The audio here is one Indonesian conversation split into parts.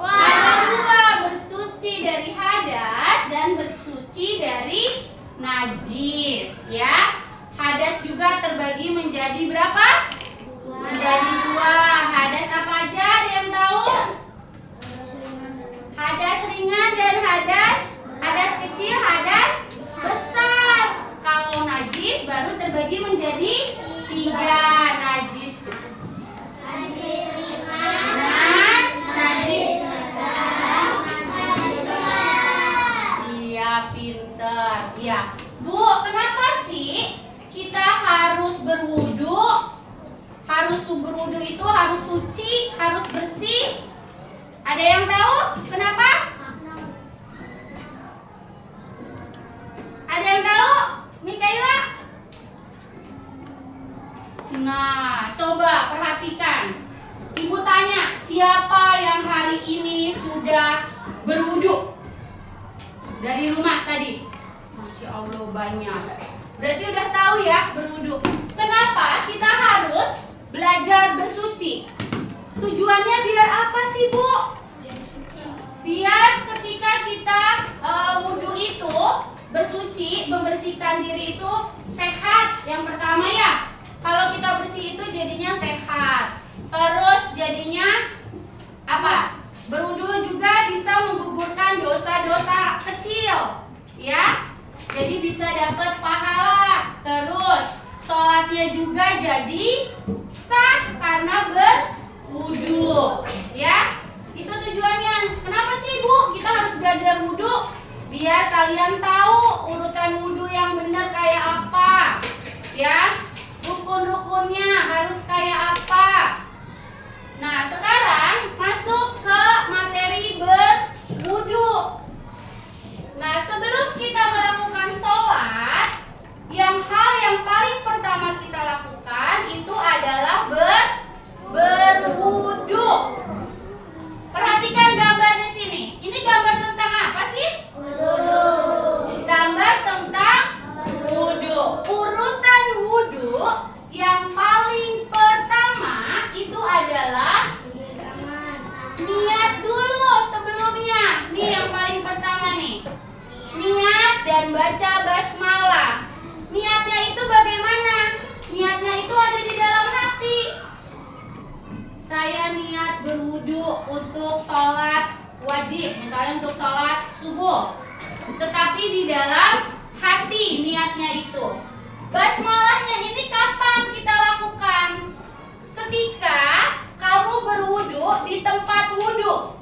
Ada dua, bersuci dari hadas dan bersuci dari najis, ya. Hadas juga terbagi menjadi berapa? Menjadi dua. Hadas apa aja? Ada yang tahu? Hadas ringan dan hadas kecil, hadas besar. Kalau najis baru terbagi menjadi tiga, najis ringan, najis sedang, najis berat. Iya, pinter. Iya, Bu, kenapa sih kita harus berwudu? Harus berwudu itu harus suci, harus bersih. Ada yang tahu kenapa? Ada yang tahu? Mikaela? Nah, coba perhatikan. Ibu tanya, siapa yang hari ini sudah berwudu? Dari rumah tadi. Masya Allah, banyak. Berarti udah tahu ya berwudu. Kenapa kita harus belajar bersuci? Tujuannya biar apa sih, Bu? Biar ketika kita wudu itu bersuci, membersihkan diri itu sehat. Yang pertama ya, kalau kita bersih itu jadinya sehat. Terus jadinya apa? Berwudu juga bisa menggugurkan dosa-dosa kecil, ya. Jadi bisa dapat pahala. Terus sholatnya juga jadi sah karena berwudu, ya. Itu tujuannya. Kenapa sih, Bu, kita harus belajar wudu? Biar kalian tahu urutan wudu yang benar kayak apa, ya. Rukun-rukunnya harus kayak apa. Nah, sekarang masuk ke materi berwudu. Nah, sebelum kita melakukan sholat, hal yang paling pertama kita lakukan itu adalah berwudu. Perhatikan gambar di sini. Ini gambar tentang apa sih? Wudu. Gambar tentang wudu. Urutan wudu yang paling pertama itu adalah niat dulu sebelumnya. Nih yang paling pertama nih. Niat dan baca basmalah. Niatnya itu bagaimana? Niatnya itu ada di dalam hati. Saya niat berwudu untuk sholat wajib, misalnya untuk sholat subuh. Tetapi di dalam hati niatnya itu. Basmalahnya ini kapan kita lakukan? Ketika kamu berwudu di tempat wudu.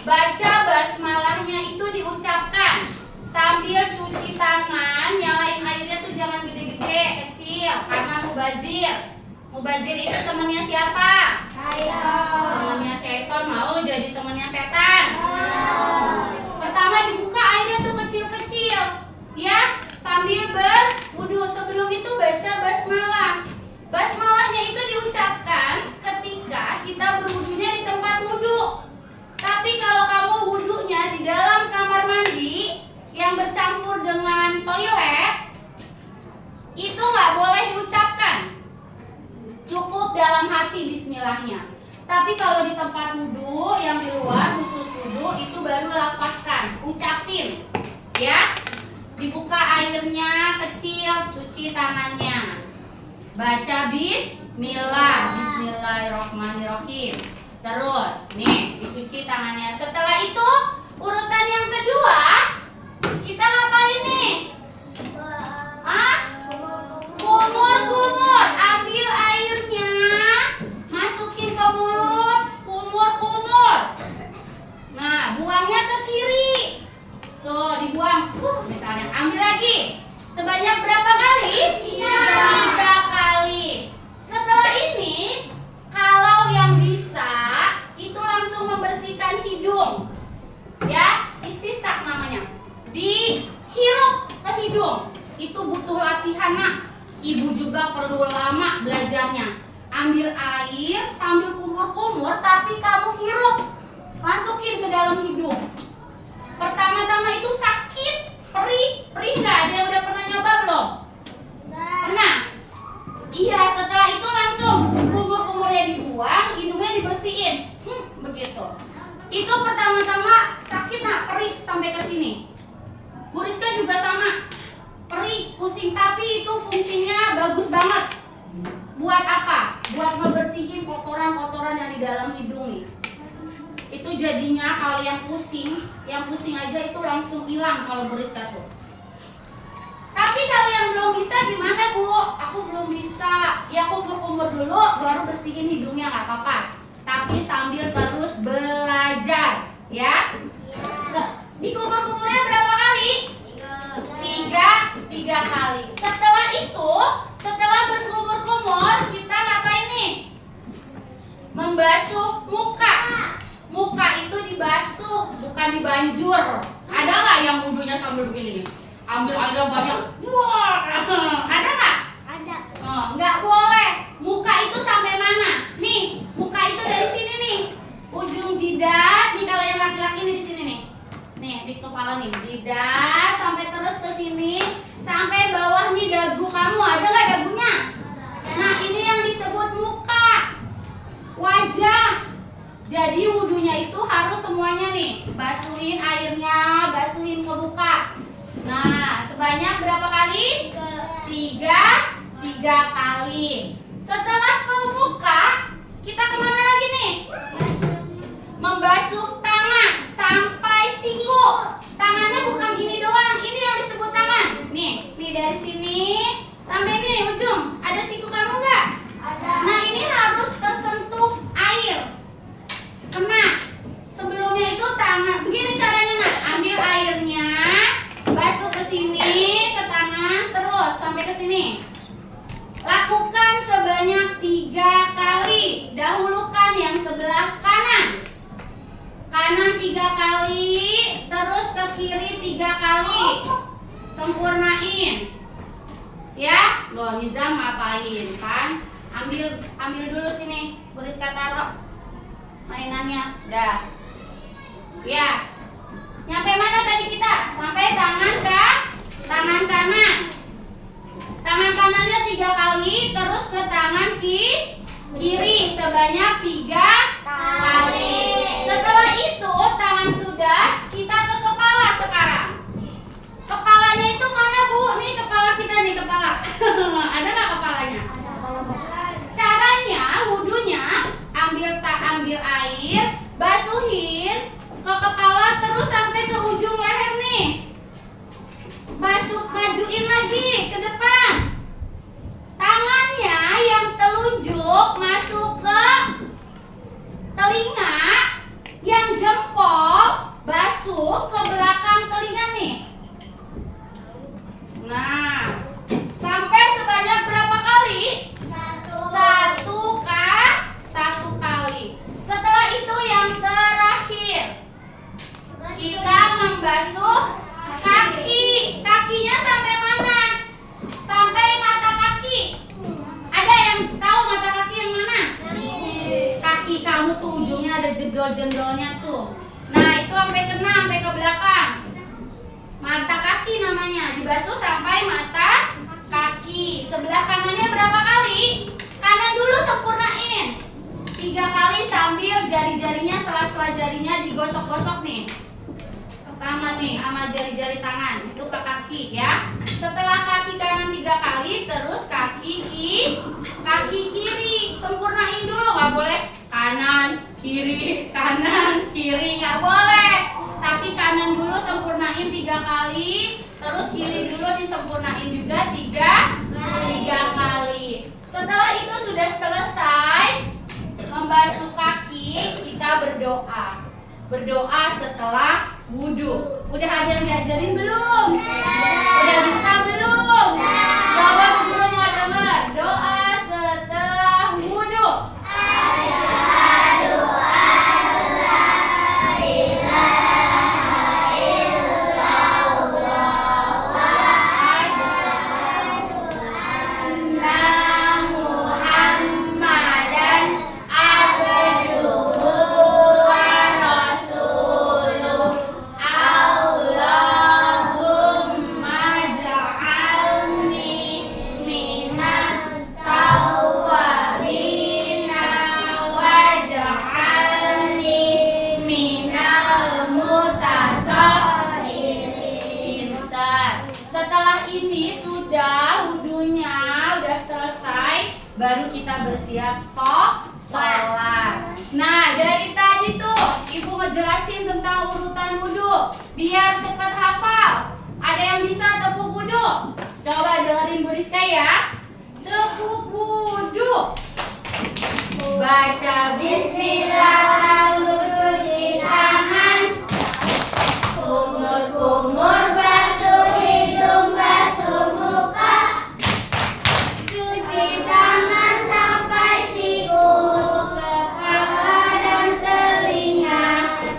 Baca basmalahnya itu diucapkan sambil cuci tangan. Nyalain airnya tuh jangan gede-gede, kecil, karena mubazir. Mubazir itu temannya siapa? Temannya setan. Mau jadi temannya setan? Pertama dibuka airnya tuh kecil-kecil, ya, sambil berwudu. Sebelum itu baca basmalah. Basmalahnya itu diucapkan ketika kita berwudunya di tempat wudu. Tapi kalau kamu wudunya di dalam kamar mandi yang bercampur dengan toilet, itu nggak boleh diucapkan. Cukup dalam hati bismillahnya. Tapi kalau di tempat wudu yang di luar khusus wudu itu baru lafazkan, ucapin, ya. Dibuka airnya kecil, cuci tangannya, baca bismillah, bismillahirrahmanirrahim. Terus nih dicuci tangannya. Setelah itu urutan yang kedua kita ngapain nih? Kumur. Ambil airnya, masukin ke mulut, kumur. Nah, buangnya ke kiri. Tuh, dibuang. Misalnya, ambil lagi. Sebanyak berapa kali? 3 kali. Setelah ini, kalau yang bisa, itu langsung membersihkan hidung. Ya, istisaq namanya. Dihirup ke hidung. Itu butuh latihan, nak. Ibu juga perlu lama belajarnya. Ambil air sambil kumur-kumur, tapi kamu hirup, masukin ke dalam hidung. Pertama-tama itu sakit, perih nggak? Ada yang udah pernah nyoba belum? Pernah? Iya, setelah itu langsung kumur-kumurnya dibuang, hidungnya dibersihin. Begitu. Itu pertama-tama sakit nak, perih sampai ke sini. Bu Rizka juga sama, perih, pusing, tapi itu fungsinya bagus banget. Buat apa? Buat ngebersihin kotoran-kotoran yang di dalam hidung nih. Itu jadinya kalau yang pusing aja itu langsung hilang kalau Bu Rizka tuh. Tapi kalau yang belum bisa gimana Bu? Aku belum bisa. Ya kumur-kumur dulu baru bersihin hidungnya, nggak apa-apa. Tapi sambil terus belajar, ya. Dikumur-kumurnya berapa kali? Tiga kali. Setelah itu, setelah berkumur-kumur, kita ngapain nih? Membasuh muka. Muka itu dibasuh, bukan dibanjur. Ada nggak yang wudhunya sambil begini nih? Ambil air banyak. Wah, ada nggak? Ada. Oh, nggak boleh. Muka itu sampai mana? Nih, muka itu dari sini nih. Ujung jidat. Nih kalau yang laki-laki nih di sini nih. Nih di kepala nih, jidat sampai terus ke sini, sampai bawah nih dagu kamu. Ada nggak dagunya? Nah ini yang disebut muka, wajah. Jadi wudhunya itu harus semuanya nih, basuhin airnya, basuhin ke muka. Nah sebanyak berapa kali? Tiga kali. Setelah ke muka, kita kemana lagi nih? Membasuh tangan sampai siku. Tangannya bukan gini doang, ini yang disebut tangan. Nih dari sini sampai ini nih, ujung. Ada siku kamu nggak? Ada. Nah ini harus tersentuh air. Kena. Sebelumnya itu tangan. Begini caranya nak. Ambil airnya, basuh ke sini, ke tangan, terus sampai ke sini. Lakukan sebanyak 3 kali. Dahulukan yang sebelah kanan. Kanan 3 kali, terus ke kiri 3 kali. Sempurnain. Ya, loh Nizam ngapain kan? Ambil dulu sini. Bu Rizka taruh mainannya. Dah. Ya. Nyampe mana tadi kita? Sampai tangan kanan. Tangan kanannya 3 kali, terus ke tangan kiri sebanyak 3 kali. Setelah itu tangan sudah, kita ke kepala sekarang. Kepalanya itu mana Bu? Nih kepala kita nih, kepala. Ada nggak kepalanya? Caranya wudhunya ambil air, basuhin ke kepala terus sampai ke ujung leher nih. Majuin lagi ke depan. Tangannya yang telunjuk masuk ke telinga, yang jempol basuh ke belakang telinga nih. Nah, sampai sebanyak berapa kali? 1 kali. Setelah itu yang terakhir, kita membasuh kaki. Kakinya sampai mana? Sampai mata kaki. Ada yang tahu mata kaki yang mana? Kaki kamu tuh ujungnya ada jendol-jendolnya tuh. Nah itu sampai kena, sampai ke belakang. Mata kaki namanya. Dibasuh sampai mata kaki. Sebelah kanannya berapa kali? Kanan dulu sempurnain 3 kali sambil jari-jarinya, sela-sela jarinya digosok-gosok nih. Sama nih sama jari-jari tangan. Itu ke kaki ya. Setelah kaki kanan 3 kali, terus kaki kiri. Sempurnain dulu, nggak boleh kanan kiri nggak boleh. Tapi kanan dulu sempurnain 3 kali, terus kiri dulu disempurnain juga 3 kali. Setelah itu sudah selesai membasuh kaki, kita berdoa setelah wudhu. Udah ada yang diajarin belum? Udah bisa belum? Jawab guru mau dengar. Doa setelah wudhu. Pintar. Setelah ini sudah wudunya udah selesai, baru kita bersiap sholat. Nah, dari tadi tuh Ibu ngejelasin tentang urutan wudu biar cepat hafal. Ada yang bisa tepuk wudu? Coba dengerin Bu Rizka ya. Tepuk wudu. Baca bismillah lalu cuci tangan. Kumur-kumur basuh hidung, basuh muka. Cuci tangan sampai siku, kepala dan telinga.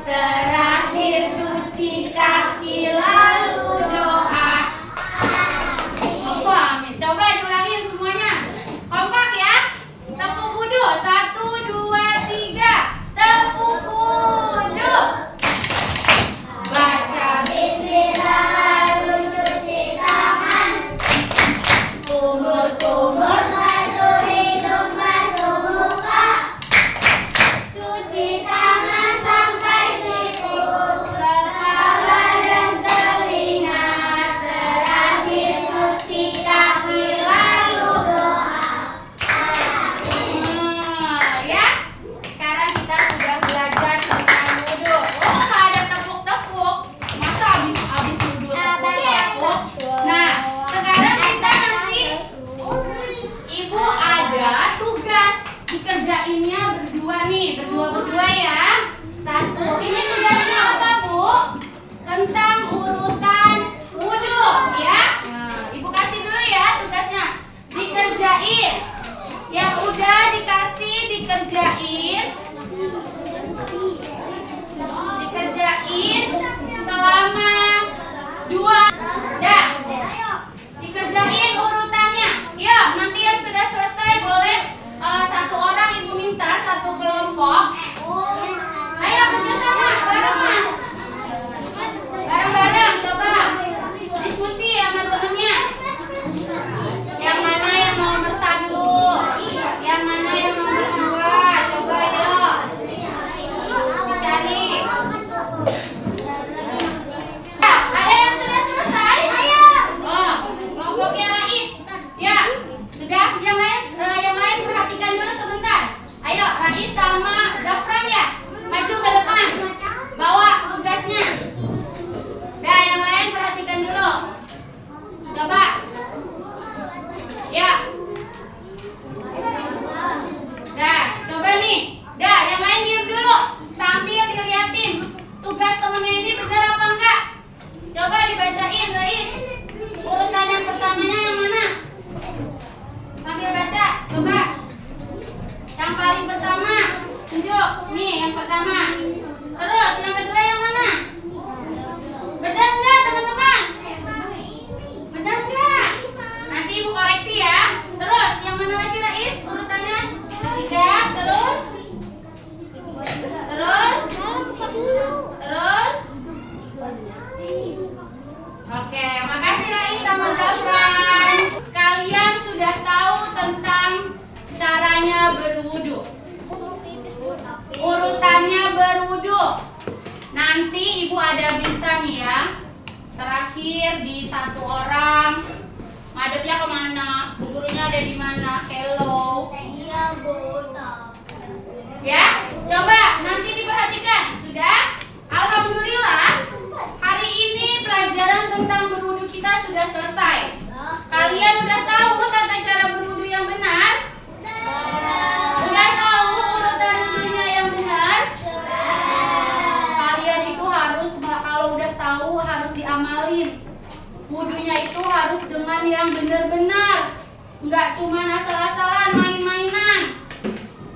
Terakhir cuci kaki lalu doa. Amin. Coba diulangin semuanya. Kompak ya. Tepuk wudu. 1, 2, 3. Tepuk wudu. Baca bismillah lalu cuci tangan. Kumur-kumur basuh hidung, basuh muka. Cuci tangan sampai siku, kepala dan telinga. Terakhir cuci kaki lalu doa. Ya, sekarang kita sudah belajar tentang wudu. Oh, nggak ada tepuk-tepuk. Masa habis wudu tepuk-tepuk? Nah, sekarang kita nanti Ibu ada tugas dikerjainnya berdua nih, berdua ya. 1. Ini tugasnya apa, Bu? Tentang urutan wudu ya. Nah, Ibu kasih dulu ya tugasnya. Dikerjain. Yang udah dikasih dikerjain selama 2. Dah. Dikerjain urutannya. Ya, nanti yang sudah selesai boleh satu orang Ibu minta satu kelompok. Ayo kerjasama barengan. Bareng-bareng coba diskusi sama temennya. Yang mana yang nomor 1? Yang mana yang nomor 2? Coba yuk. Dicari. Ada yang sudah selesai? Oh, kelompoknya Rais. Ya, sudah. Yang lain perhatikan dulu sebentar. Ayo, Rais sama Zafran ya. Maju ke depan. Bawa tugasnya. Dah, yang lain perhatikan dulu. Coba. Ya. Dah, coba nih. Dah, yang lain diam dulu sambil diliatin tugas temennya ini benar apa enggak. Coba dibacain, Rais. Urutan yang pertamanya yang mana? Sambil baca, coba. Yang paling pertama, tunjuk. Nih, yang pertama. Terus, yang kedua yang mana? Benar enggak, teman-teman? Benar enggak? Nanti Ibu koreksi ya. Terus, yang mana lagi, Rais? Urutannya 3, terus? Oke, makasih Rais sama Zafran. Kalian sudah tahu tentang caranya berwudu. Urutannya berwudu. Nanti Ibu ada bintang ya. Terakhir di 1 orang. Madepnya kemana? Bu gurunya ada di mana? Hello. Ya, coba nanti diperhatikan. Sudah? Alhamdulillah. Hari ini pelajaran tentang berwudu kita sudah selesai. Kalian udah tahu tata cara berwudu yang benar? Udah tahu urutan wudunya yang benar? Kalian itu harus, kalau udah tahu harus diamalin. Wudunya itu harus dengan yang benar-benar. Enggak cuma asal-asalan main-mainan.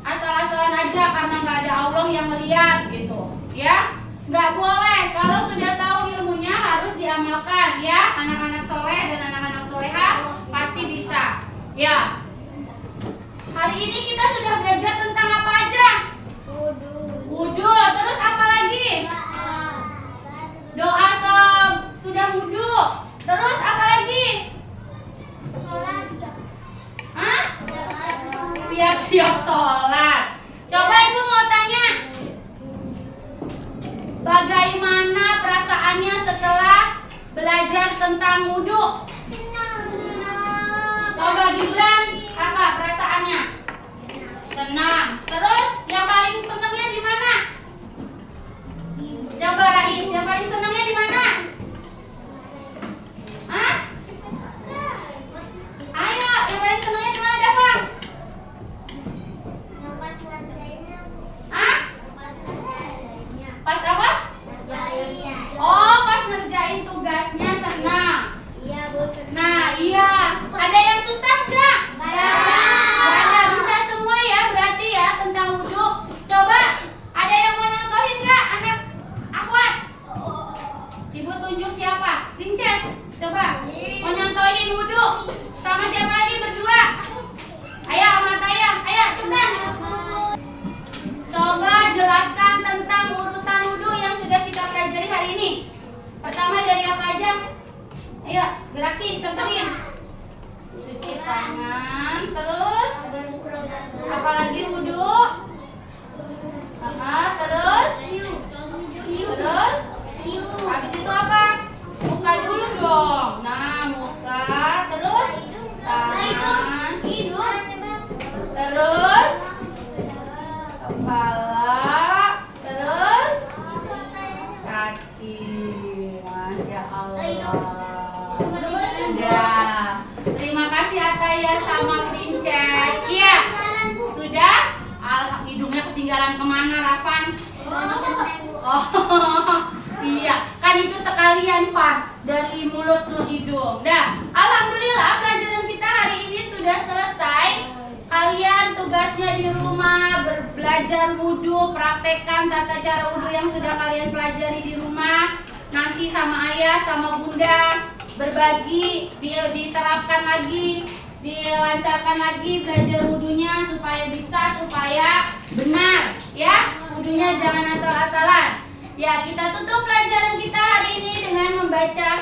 Asal-asalan aja karena nggak ada Allah yang melihat gitu. Ya? Nggak boleh. Kalau sudah tahu ilmunya harus diamalkan ya. Anak-anak soleh dan anak-anak soleha pasti bisa. Ya. Hari ini kita sudah belajar tentang apa aja? Wudu. Terus apa lagi? Doa sudah wudu. Terus apa lagi? Hah? Siap-siap sholat. Coba Ibu mau tanya, bagaimana tentang wudhu? Coba Gibran, apa perasaannya? Senang. Terus yang paling senangnya di mana? Coba Rais, yang paling senangnya di mana? Hah? Ayo, yang paling senangnya di mana, Dava? Hah? Pas apa? Oh, pas ngerjain tugasnya senang. Nah, iya. Ada yang susah nggak? Ada, bisa semua ya berarti ya tentang wudhu. Coba, ada yang mau nyontohin nggak anak akhwat? Ibu tunjuk siapa? Princess. Coba, mau nyontohin wudhu sama siapa lagi berdua? Ayo, sama Tayang. Ayo, cepetan. Coba jelaskan tentang urutan wudhu yang sudah kita pelajari hari ini. Pertama dari apa aja? Ayo, gerakin, contohin. Cuci tangan, terus apalagi wudhu? Terus habis itu apa? Muka dulu dong. Nah, muka, terus tangan, terus kepala, terus kaki. Masya Allah. Udah. Terima kasih Ataya sama Princess. Iya. Sudah? Hidungnya ketinggalan kemana, Rafan? Oh, iya. Kan itu sekalian, Fan. Dari mulut ke hidung. Dah. Alhamdulillah pelajaran kita hari ini sudah selesai. Kalian tugasnya di rumah belajar wudhu, praktekkan tata cara wudhu yang sudah kalian pelajari di rumah. Nanti sama ayah, sama bunda berbagi, diterapkan lagi, dilancarkan lagi belajar wudhunya supaya benar, ya. Wudhunya jangan asal-asalan. Ya, kita tutup pelajaran kita hari ini dengan membaca